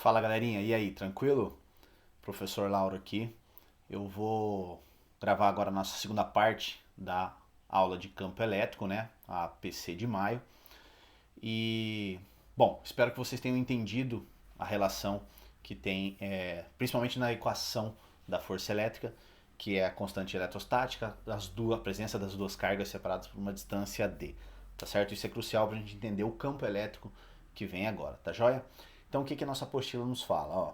Fala galerinha, e aí, tranquilo? Professor Lauro aqui. Eu vou gravar agora a nossa segunda parte da aula de campo elétrico, né? A PC de maio. E, bom, espero que vocês tenham entendido a relação que tem, principalmente na equação da força elétrica, que é a constante eletrostática, a presença das duas cargas separadas por uma distância d. Tá certo? Isso é crucial para a gente entender o campo elétrico que vem agora, tá joia? Então o que, que a nossa apostila nos fala? Ó,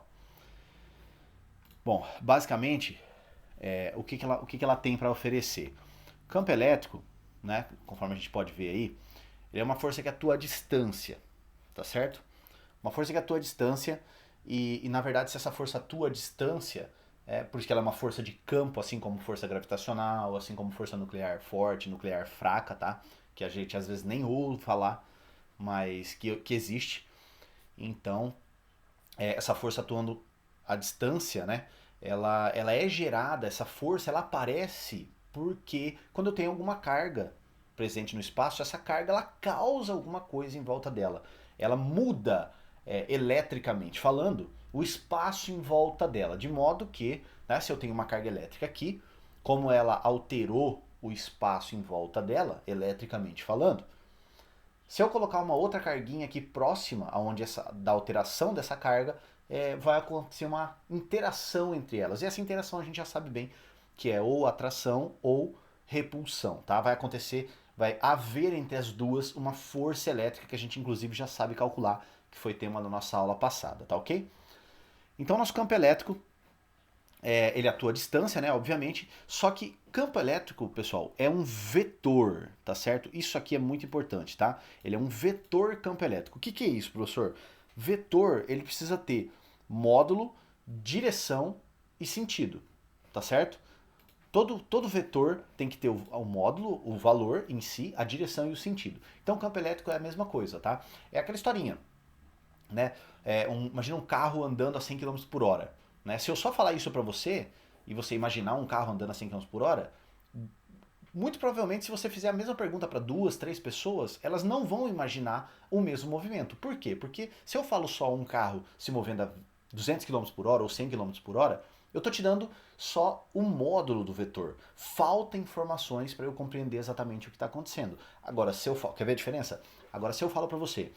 bom, basicamente, o que, que ela tem para oferecer? O campo elétrico, né, conforme a gente pode ver aí, ele é uma força que atua à distância, tá certo? Uma força que atua à distância e na verdade se essa força atua à distância, por isso que ela é uma força de campo, assim como força gravitacional, assim como força nuclear forte, nuclear fraca, tá? Que a gente às vezes nem ouve falar, mas que existe. Então, essa força atuando à distância, né? Ela é gerada, essa força, ela aparece porque quando eu tenho alguma carga presente no espaço, essa carga ela causa alguma coisa em volta dela. Ela muda eletricamente falando o espaço em volta dela, de modo que, né, se eu tenho uma carga elétrica aqui, como ela alterou o espaço em volta dela, eletricamente falando, se eu colocar uma outra carguinha aqui próxima aonde da alteração dessa carga, vai acontecer uma interação entre elas. E essa interação a gente já sabe bem que é ou atração ou repulsão, tá? Vai acontecer, vai haver entre as duas uma força elétrica que a gente inclusive já sabe calcular, que foi tema da nossa aula passada, tá ok? Então nosso campo elétrico ele atua à distância, né, obviamente, só que campo elétrico, pessoal, é um vetor, tá certo? Isso aqui é muito importante, tá? Ele é um vetor campo elétrico. O que, que é isso, professor? Vetor, ele precisa ter módulo, direção e sentido, tá certo? Todo vetor tem que ter o módulo, o valor em si, a direção e o sentido. Então, o campo elétrico é a mesma coisa, tá? É aquela historinha, né? Imagina um carro andando a 100 km por hora. Né? Se eu só falar isso para você, e você imaginar um carro andando a 100 km por hora, muito provavelmente se você fizer a mesma pergunta para duas, três pessoas, elas não vão imaginar o mesmo movimento. Por quê? Porque se eu falo só um carro se movendo a 200 km por hora ou 100 km por hora, eu estou te dando só o módulo do vetor. Falta informações para eu compreender exatamente o que está acontecendo. Agora, se eu falo, quer ver a diferença? Agora, se eu falo para você,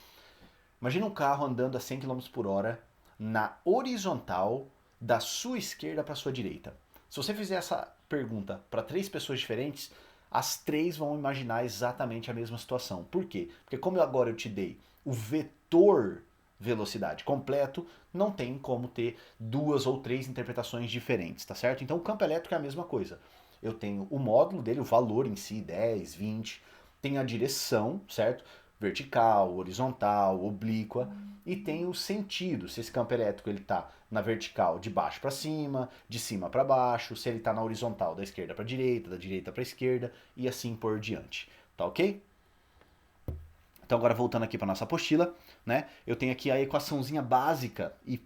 imagina um carro andando a 100 km por hora na horizontal da sua esquerda para a sua direita. Se você fizer essa pergunta para três pessoas diferentes, as três vão imaginar exatamente a mesma situação. Por quê? Porque como agora eu te dei o vetor velocidade completo, não tem como ter duas ou três interpretações diferentes, tá certo? Então o campo elétrico é a mesma coisa. Eu tenho o módulo dele, o valor em si, 10, 20, tem a direção, certo? Vertical, horizontal, oblíqua, e tem o sentido, se esse campo elétrico ele está na vertical de baixo para cima, de cima para baixo, se ele está na horizontal da esquerda para direita, da direita para esquerda e assim por diante, tá ok? Então agora voltando aqui para nossa apostila, né? Eu tenho aqui a equaçãozinha básica e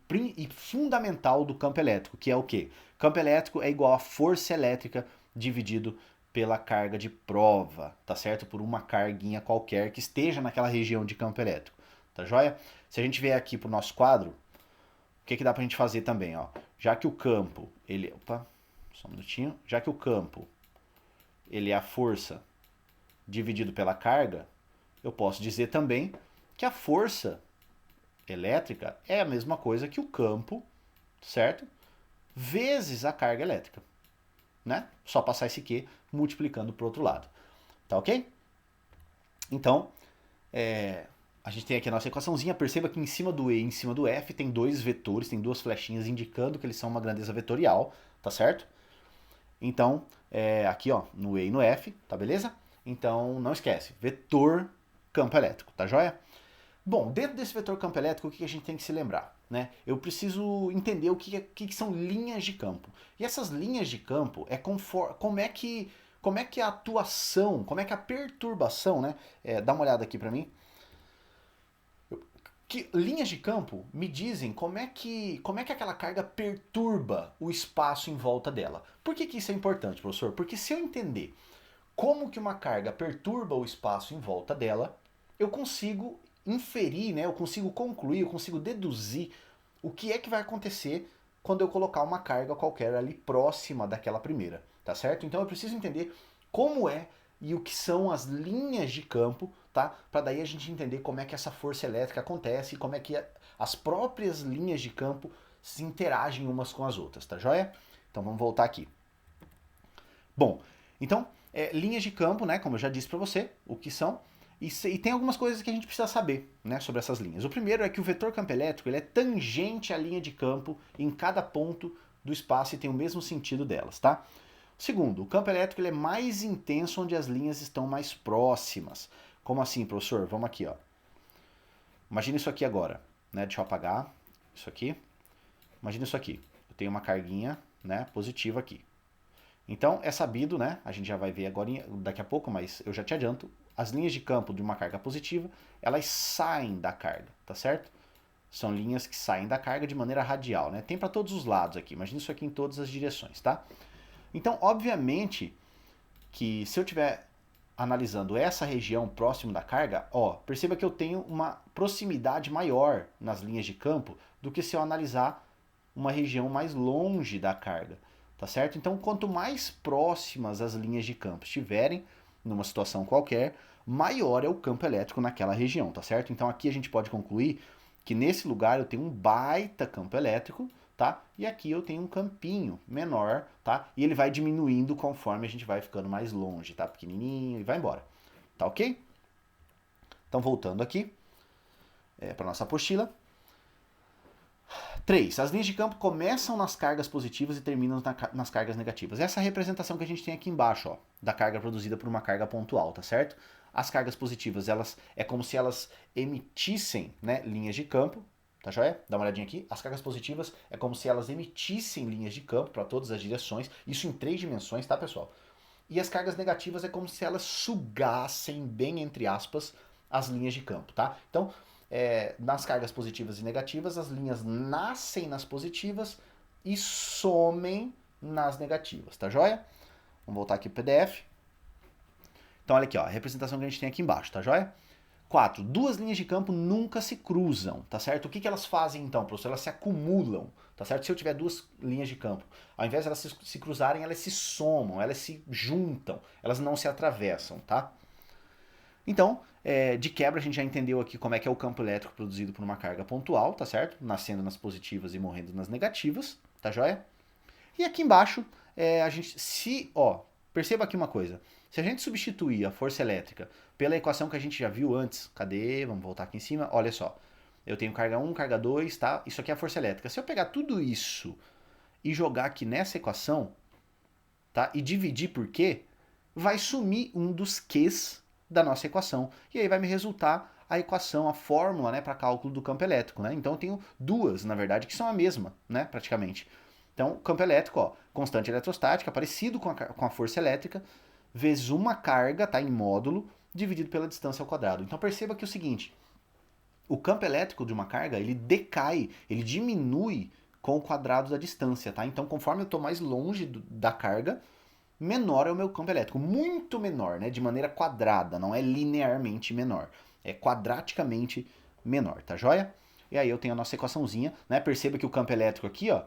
fundamental do campo elétrico, que é o quê? Campo elétrico é igual a força elétrica dividido pela carga de prova, tá certo? Por uma carguinha qualquer que esteja naquela região de campo elétrico, tá joia? Se a gente vier aqui pro nosso quadro, o que, que dá pra gente fazer também, ó? Já que o campo, ele, opa, só um minutinho, já que o campo, ele é a força dividido pela carga, eu posso dizer também que a força elétrica é a mesma coisa que o campo, certo? Vezes a carga elétrica, né? Só passar esse Q multiplicando para o outro lado, tá ok? Então, a gente tem aqui a nossa equaçãozinha. Perceba que em cima do E e em cima do F tem dois vetores, tem duas flechinhas indicando que eles são uma grandeza vetorial, tá certo? Então, aqui ó, no E e no F, tá beleza? Então, não esquece, vetor campo elétrico, tá joia? Bom, dentro desse vetor campo elétrico, o que a gente tem que se lembrar? Né? Eu preciso entender que são linhas de campo. E essas linhas de campo é como é que a atuação, como é que a perturbação, né? Dá uma olhada aqui para mim. Que linhas de campo me dizem como é que aquela carga perturba o espaço em volta dela. Por que, que isso é importante, professor? Porque se eu entender como que uma carga perturba o espaço em volta dela, eu consigo inferir, né, eu consigo concluir, eu consigo deduzir o que é que vai acontecer quando eu colocar uma carga qualquer ali próxima daquela primeira, tá certo? Então eu preciso entender como é e o que são as linhas de campo, tá? Para daí a gente entender como é que essa força elétrica acontece e como é que as próprias linhas de campo se interagem umas com as outras, tá joia? Então vamos voltar aqui. Bom, então, linhas de campo, né, como eu já disse para você, o que são, e tem algumas coisas que a gente precisa saber, né, sobre essas linhas. O primeiro é que o vetor campo elétrico ele é tangente à linha de campo em cada ponto do espaço e tem o mesmo sentido delas, tá? Segundo, o campo elétrico ele é mais intenso onde as linhas estão mais próximas. Como assim, professor? Vamos aqui, ó. Imagina isso aqui agora, né? Deixa eu apagar isso aqui. Imagina isso aqui. Eu tenho uma carguinha, né, positiva aqui. Então é sabido, né? A gente já vai ver agora daqui a pouco, mas eu já te adianto, as linhas de campo de uma carga positiva, elas saem da carga, tá certo? São linhas que saem da carga de maneira radial, né? Tem para todos os lados aqui. Imagina isso aqui em todas as direções, tá? Então, obviamente, que se eu estiver analisando essa região próximo da carga, ó, perceba que eu tenho uma proximidade maior nas linhas de campo do que se eu analisar uma região mais longe da carga, tá certo? Então, quanto mais próximas as linhas de campo estiverem numa situação qualquer, maior é o campo elétrico naquela região, tá certo? Então, aqui a gente pode concluir que nesse lugar eu tenho um baita campo elétrico, tá? E aqui eu tenho um campinho menor, tá? E ele vai diminuindo conforme a gente vai ficando mais longe, tá? Pequenininho e vai embora, tá ok? Então, voltando aqui para nossa apostila. 3. As linhas de campo começam nas cargas positivas e terminam nas cargas negativas. Essa é a representação que a gente tem aqui embaixo, ó, da carga produzida por uma carga pontual, tá certo? As cargas positivas, elas é como se elas emitissem, né, linhas de campo, tá joia? Dá uma olhadinha aqui. As cargas positivas é como se elas emitissem linhas de campo para todas as direções, isso em 3 dimensões, tá, pessoal? E as cargas negativas é como se elas sugassem, bem entre aspas, as linhas de campo, tá? Então, nas cargas positivas e negativas, as linhas nascem nas positivas e somem nas negativas, tá joia? Vamos voltar aqui pro PDF. Então, olha aqui, ó, a representação que a gente tem aqui embaixo, tá joia? 4. Duas linhas de campo nunca se cruzam, tá certo? O que, que elas fazem então, professor? Elas se acumulam, tá certo? Se eu tiver duas linhas de campo, ao invés de elas se cruzarem, elas se somam, elas se juntam, elas não se atravessam, tá? Então, de quebra, a gente já entendeu aqui como é que é o campo elétrico produzido por uma carga pontual, tá certo? Nascendo nas positivas e morrendo nas negativas, tá joia? E aqui embaixo, a gente, perceba aqui uma coisa. Se a gente substituir a força elétrica pela equação que a gente já viu antes, cadê? Vamos voltar aqui em cima, olha só. Eu tenho carga 1, carga 2, tá? Isso aqui é a força elétrica. Se eu pegar tudo isso e jogar aqui nessa equação, tá? E dividir por Q, vai sumir um dos Qs da nossa equação. E aí vai me resultar a equação, a fórmula, né, para cálculo do campo elétrico, né? Então eu tenho duas, na verdade, que são a mesma, né, praticamente. Então, campo elétrico, ó, constante eletrostática, parecido com a força elétrica, vezes uma carga, tá, em módulo, dividido pela distância ao quadrado. Então perceba que é o seguinte, o campo elétrico de uma carga, ele decai, ele diminui com o quadrado da distância, tá? Então, conforme eu estou mais longe da carga, menor é o meu campo elétrico, muito menor, né? De maneira quadrada, não é linearmente menor, é quadraticamente menor, tá joia? E aí eu tenho a nossa equaçãozinha, né? Perceba que o campo elétrico aqui, ó,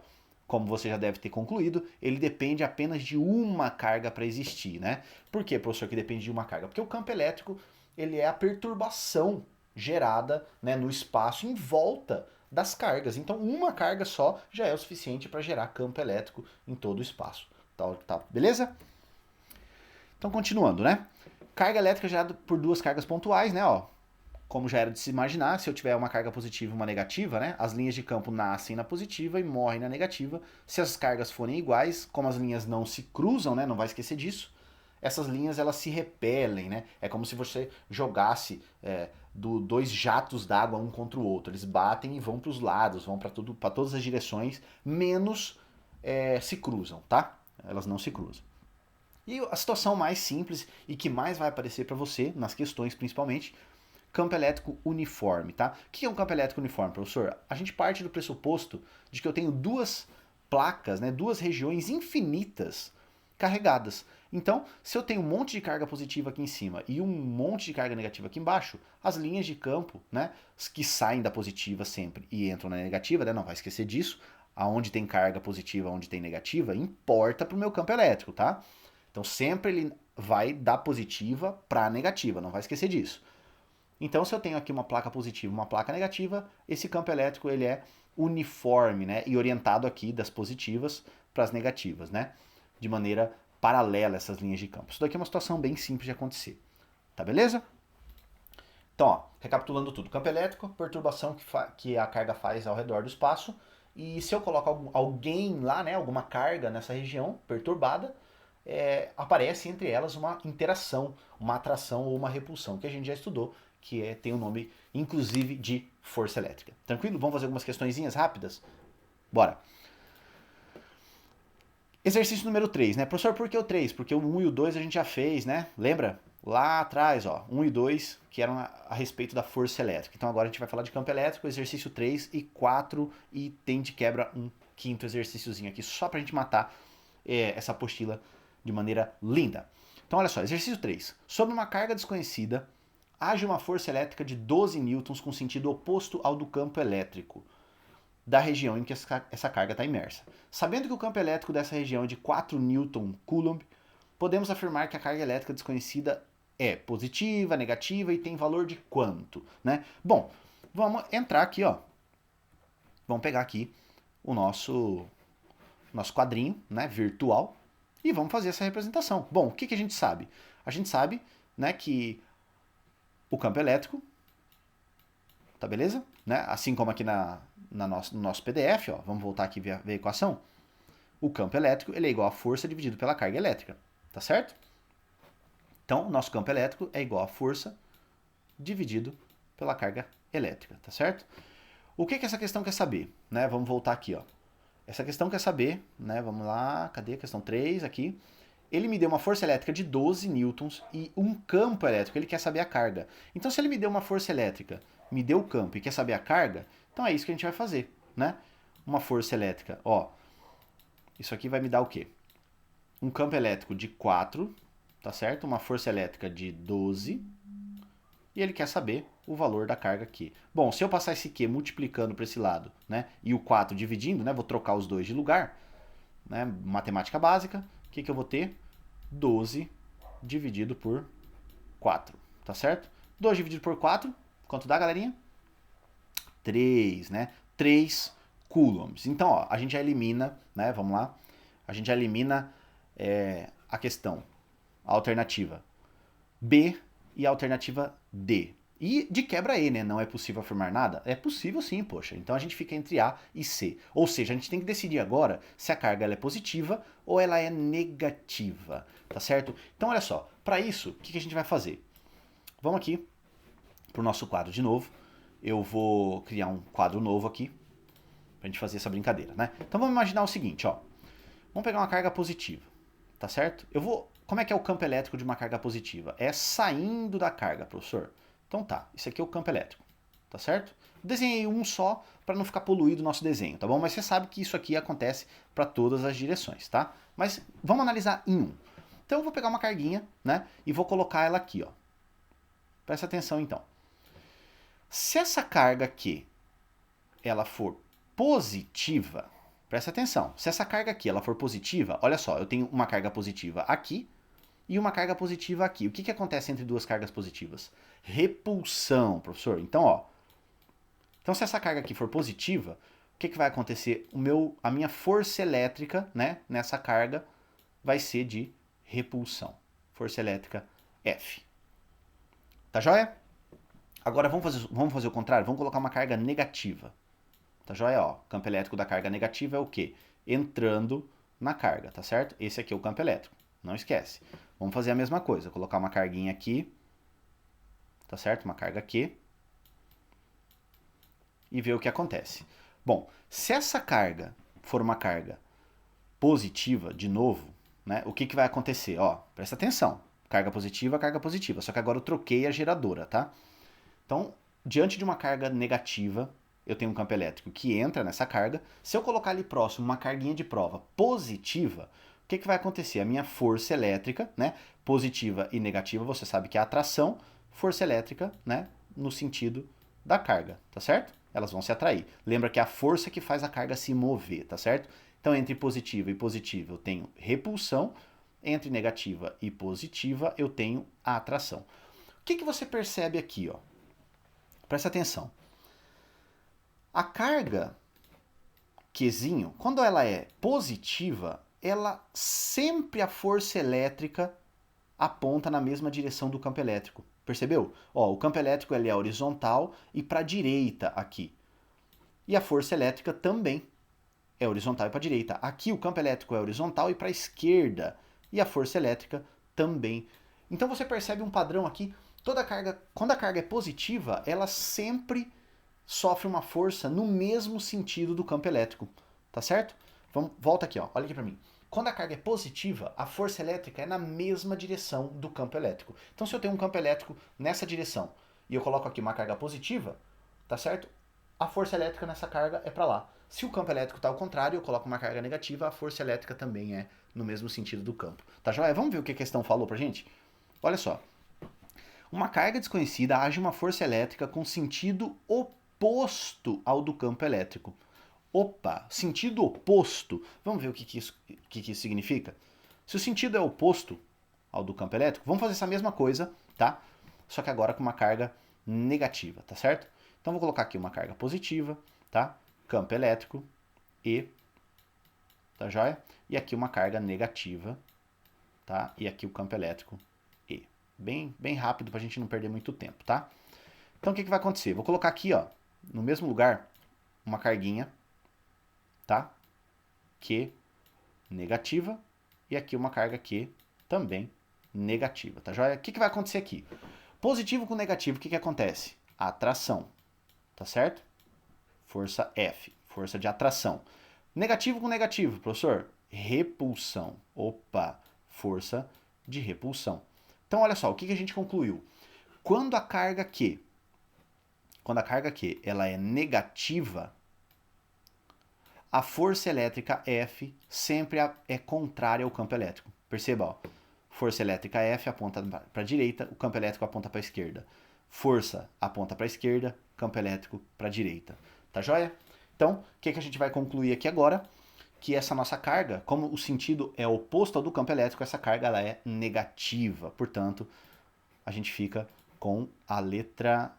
como você já deve ter concluído, ele depende apenas de uma carga para existir, né? Por que, professor, que depende de uma carga? Porque o campo elétrico, ele é a perturbação gerada, né, no espaço em volta das cargas. Então, uma carga só já é o suficiente para gerar campo elétrico em todo o espaço. Tá, beleza? Então, continuando, né? Carga elétrica gerada por duas cargas pontuais, né? Ó, como já era de se imaginar, se eu tiver uma carga positiva e uma negativa, né? As linhas de campo nascem na positiva e morrem na negativa. Se as cargas forem iguais, como as linhas não se cruzam, né? Não vai esquecer disso. Essas linhas elas se repelem, né? É como se você jogasse dois jatos d'água um contra o outro. Eles batem e vão para os lados, vão para todas as direções, menos se cruzam, tá? Elas não se cruzam. E a situação mais simples e que mais vai aparecer para você, nas questões principalmente, campo elétrico uniforme, tá? O que é um campo elétrico uniforme, professor? A gente parte do pressuposto de que eu tenho duas placas, né, duas regiões infinitas carregadas. Então, se eu tenho um monte de carga positiva aqui em cima e um monte de carga negativa aqui embaixo, as linhas de campo, né, que saem da positiva sempre e entram na negativa, né, não vai esquecer disso, aonde tem carga positiva, onde tem negativa, importa para o meu campo elétrico, tá? Então, sempre ele vai da positiva para a negativa, não vai esquecer disso. Então, se eu tenho aqui uma placa positiva e uma placa negativa, esse campo elétrico ele é uniforme, né, e orientado aqui das positivas para as negativas, né, de maneira paralela a essas linhas de campo. Isso daqui é uma situação bem simples de acontecer, tá beleza? Então, ó, recapitulando tudo, campo elétrico, perturbação que a carga faz ao redor do espaço, e se eu coloco alguém lá, né, alguma carga nessa região perturbada, aparece entre elas uma interação, uma atração ou uma repulsão, que a gente já estudou, que tem o nome, inclusive, de força elétrica. Tranquilo? Vamos fazer algumas questõezinhas rápidas? Bora! Exercício número 3, né? Professor, por que o 3? Porque o 1 e o 2 a gente já fez, né? Lembra? Lá atrás, ó, 1 e 2, que eram a respeito da força elétrica. Então agora a gente vai falar de campo elétrico, exercício 3 e 4, e tem de quebra um quinto exercíciozinho aqui, só pra gente matar essa apostila de maneira linda. Então olha só, exercício 3. Sob uma carga desconhecida, age uma força elétrica de 12 newtons com sentido oposto ao do campo elétrico da região em que essa carga está imersa. Sabendo que o campo elétrico dessa região é de 4 newton coulomb, podemos afirmar que a carga elétrica desconhecida é positiva, negativa e tem valor de quanto, né? Bom, vamos entrar aqui, ó. Vamos pegar aqui o nosso quadrinho, né, virtual, e vamos fazer essa representação. Bom, o que a gente sabe? A gente sabe, né, que o campo elétrico, tá beleza? Né? Assim como aqui no nosso PDF, ó, vamos voltar aqui ver a equação. O campo elétrico ele é igual a força dividido pela carga elétrica, tá certo? Então, o nosso campo elétrico é igual a força dividido pela carga elétrica, tá certo? O que essa questão quer saber? Né? Vamos voltar aqui, ó. Essa questão quer saber, né? Vamos lá, cadê a questão 3 aqui? Ele me deu uma força elétrica de 12 newtons e um campo elétrico, ele quer saber a carga. Então, se ele me deu uma força elétrica, me deu o campo e quer saber a carga, então é isso que a gente vai fazer, né? Uma força elétrica, ó, isso aqui vai me dar o quê? Um campo elétrico de 4, tá certo? Uma força elétrica de 12, e ele quer saber o valor da carga aqui. Bom, se eu passar esse Q multiplicando para esse lado, né, e o 4 dividindo, né, vou trocar os dois de lugar, né, matemática básica, o que eu vou ter? 12 dividido por 4, tá certo? 12 dividido por 4, quanto dá, galerinha? 3, né? 3 coulombs. Então, ó, a gente já elimina, né? Vamos lá. A gente já elimina a questão, a alternativa B e a alternativa D. E de quebra E, né? Não é possível afirmar nada? É possível sim, poxa. Então a gente fica entre A e C. Ou seja, a gente tem que decidir agora se a carga ela é positiva ou ela é negativa, tá certo? Então olha só, para isso, o que a gente vai fazer? Vamos aqui para o nosso quadro de novo. Eu vou criar um quadro novo aqui para a gente fazer essa brincadeira, né? Então vamos imaginar o seguinte, ó. Vamos pegar uma carga positiva, tá certo? Como é que é o campo elétrico de uma carga positiva? É saindo da carga, professor. Então tá, isso aqui é o campo elétrico, tá certo? Desenhei um só para não ficar poluído o nosso desenho, tá bom? Mas você sabe que isso aqui acontece para todas as direções, tá? Mas vamos analisar em um. Então eu vou pegar uma carguinha, né? E vou colocar ela aqui, ó. Presta atenção então. Se essa carga aqui ela for positiva, presta atenção. Se essa carga aqui ela for positiva, olha só, eu tenho uma carga positiva aqui e uma carga positiva aqui. O que acontece entre duas cargas positivas? Repulsão, professor. Então, ó. Então, se essa carga aqui for positiva, o que vai acontecer? A minha força elétrica, né, nessa carga vai ser de repulsão. Força elétrica F. Tá joia? Agora vamos fazer o contrário, vamos colocar uma carga negativa. Tá joia? Ó, campo elétrico da carga negativa é o quê? Entrando na carga, tá certo? Esse aqui é o campo elétrico, não esquece. Vamos fazer a mesma coisa, colocar uma carguinha aqui, tá certo? Uma carga aqui. E ver o que acontece. Bom, se essa carga for uma carga positiva, de novo, né? O que vai acontecer? Ó, presta atenção. Carga positiva, só que agora eu troquei a geradora, tá? Então, diante de uma carga negativa, eu tenho um campo elétrico que entra nessa carga. Se eu colocar ali próximo uma carguinha de prova positiva, que vai acontecer? A minha força elétrica, né, positiva e negativa, você sabe que é atração, força elétrica, né, no sentido da carga, tá certo? Elas vão se atrair. Lembra que é a força que faz a carga se mover, tá certo? Então, entre positiva e positiva eu tenho repulsão, entre negativa e positiva eu tenho a atração. O que você percebe aqui, ó? Presta atenção. A carga Qzinho, quando ela é positiva, ela sempre a força elétrica aponta na mesma direção do campo elétrico. Percebeu? Ó, o campo elétrico ele é horizontal e para a direita aqui. E a força elétrica também é horizontal e para a direita. Aqui o campo elétrico é horizontal e para a esquerda. E a força elétrica também. Então você percebe um padrão aqui. Toda carga, quando a carga é positiva, ela sempre sofre uma força no mesmo sentido do campo elétrico, tá certo? Volta aqui, ó, olha aqui para mim. Quando a carga é positiva, a força elétrica é na mesma direção do campo elétrico. Então, se eu tenho um campo elétrico nessa direção e eu coloco aqui uma carga positiva, tá certo? A força elétrica nessa carga é para lá. Se o campo elétrico está ao contrário, eu coloco uma carga negativa, a força elétrica também é no mesmo sentido do campo. Tá joia? Vamos ver o que a questão falou pra gente? Olha só. Uma carga desconhecida age uma força elétrica com sentido oposto ao do campo elétrico. Opa, sentido oposto. Vamos ver o que isso significa? Se o sentido é oposto ao do campo elétrico, vamos fazer essa mesma coisa, tá? Só que agora com uma carga negativa, tá certo? Então vou colocar aqui uma carga positiva, tá? Campo elétrico E, tá joia? E aqui uma carga negativa, tá? E aqui o campo elétrico E. Bem rápido pra gente não perder muito tempo, tá? Então o que vai acontecer? Vou colocar aqui, ó, no mesmo lugar, uma carguinha, tá? Q negativa e aqui uma carga Q também negativa, tá joia? O que vai acontecer aqui? Positivo com negativo, o que acontece? Atração, tá certo? Força F, força de atração. Negativo com negativo, professor? Repulsão. Opa, força de repulsão. Então, olha só, o que a gente concluiu? Quando a carga Q ela é negativa, a força elétrica F sempre é contrária ao campo elétrico. Perceba, ó, força elétrica F aponta para a direita, o campo elétrico aponta para a esquerda. Força aponta para a esquerda, campo elétrico para a direita. Tá joia? Então, o que a gente vai concluir aqui agora? Que essa nossa carga, como o sentido é oposto ao do campo elétrico, essa carga ela é negativa. Portanto, a gente fica com a letra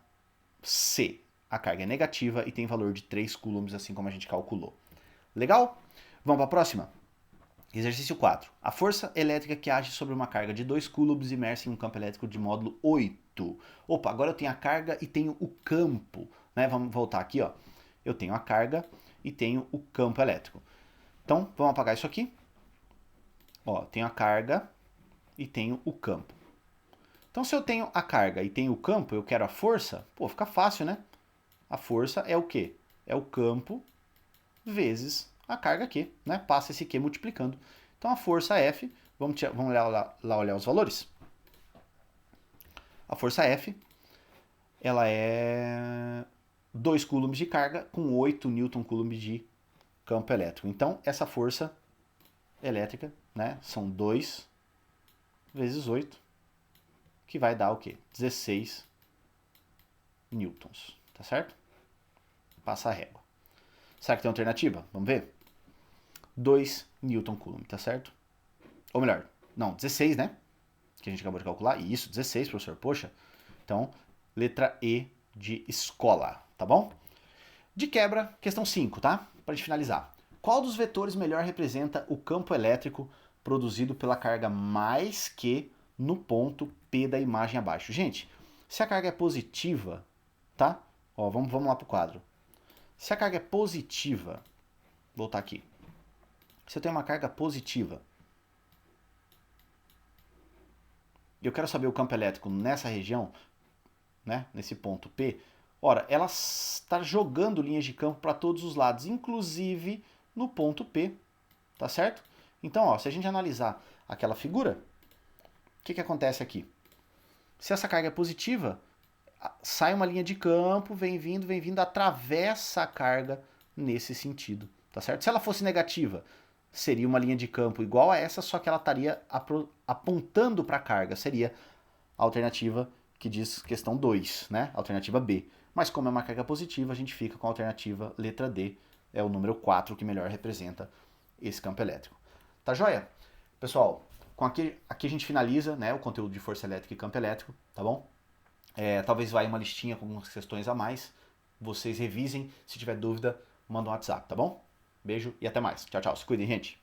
C. A carga é negativa e tem valor de 3 coulombs, assim como a gente calculou. Legal? Vamos para a próxima? Exercício 4. A força elétrica que age sobre uma carga de 2 coulombs imersa em um campo elétrico de módulo 8. Opa, agora eu tenho a carga e tenho o campo. Né? Vamos voltar aqui, ó. Eu tenho a carga e tenho o campo elétrico. Então, vamos apagar isso aqui. Ó, tenho a carga e tenho o campo. Então, se eu tenho a carga e tenho o campo, eu quero a força, pô, fica fácil, né? A força é o quê? É o campo vezes a carga Q, né? Passa esse Q multiplicando. Então, a força F, vamos olhar os valores? A força F, ela é 2 coulombs de carga com 8 Newton-Coulomb de campo elétrico. Então, essa força elétrica, né, são 2 vezes 8, que vai dar o quê? 16 newtons, tá certo? Passa a régua. Será que tem alternativa? Vamos ver? 2 Newton-Coulomb, tá certo? Ou melhor, não, 16, né? Que a gente acabou de calcular. Isso, 16, professor. Poxa. Então, letra E de escola, tá bom? De quebra, questão 5, tá? Para gente finalizar. Qual dos vetores melhor representa o campo elétrico produzido pela carga mais Q no ponto P da imagem abaixo? Gente, se a carga é positiva, tá? Ó, vamos lá pro quadro. Se a carga é positiva, vou voltar aqui. Se eu tenho uma carga positiva, e eu quero saber o campo elétrico nessa região, né, nesse ponto P, ora, ela está jogando linhas de campo para todos os lados, inclusive no ponto P, tá certo? Então, ó, se a gente analisar aquela figura, o que acontece aqui? Se essa carga é positiva, sai uma linha de campo, vem vindo, atravessa a carga nesse sentido, tá certo? Se ela fosse negativa, seria uma linha de campo igual a essa, só que ela estaria apontando para a carga. Seria a alternativa que diz questão 2, né? Alternativa B. Mas como é uma carga positiva, a gente fica com a alternativa letra D, é o número 4 que melhor representa esse campo elétrico. Tá joia? Pessoal, aqui a gente finaliza, né, o conteúdo de força elétrica e campo elétrico, tá bom? Talvez vá uma listinha com algumas questões a mais. Vocês revisem. Se tiver dúvida, manda um WhatsApp, tá bom? Beijo e até mais. Tchau, tchau. Se cuidem, gente.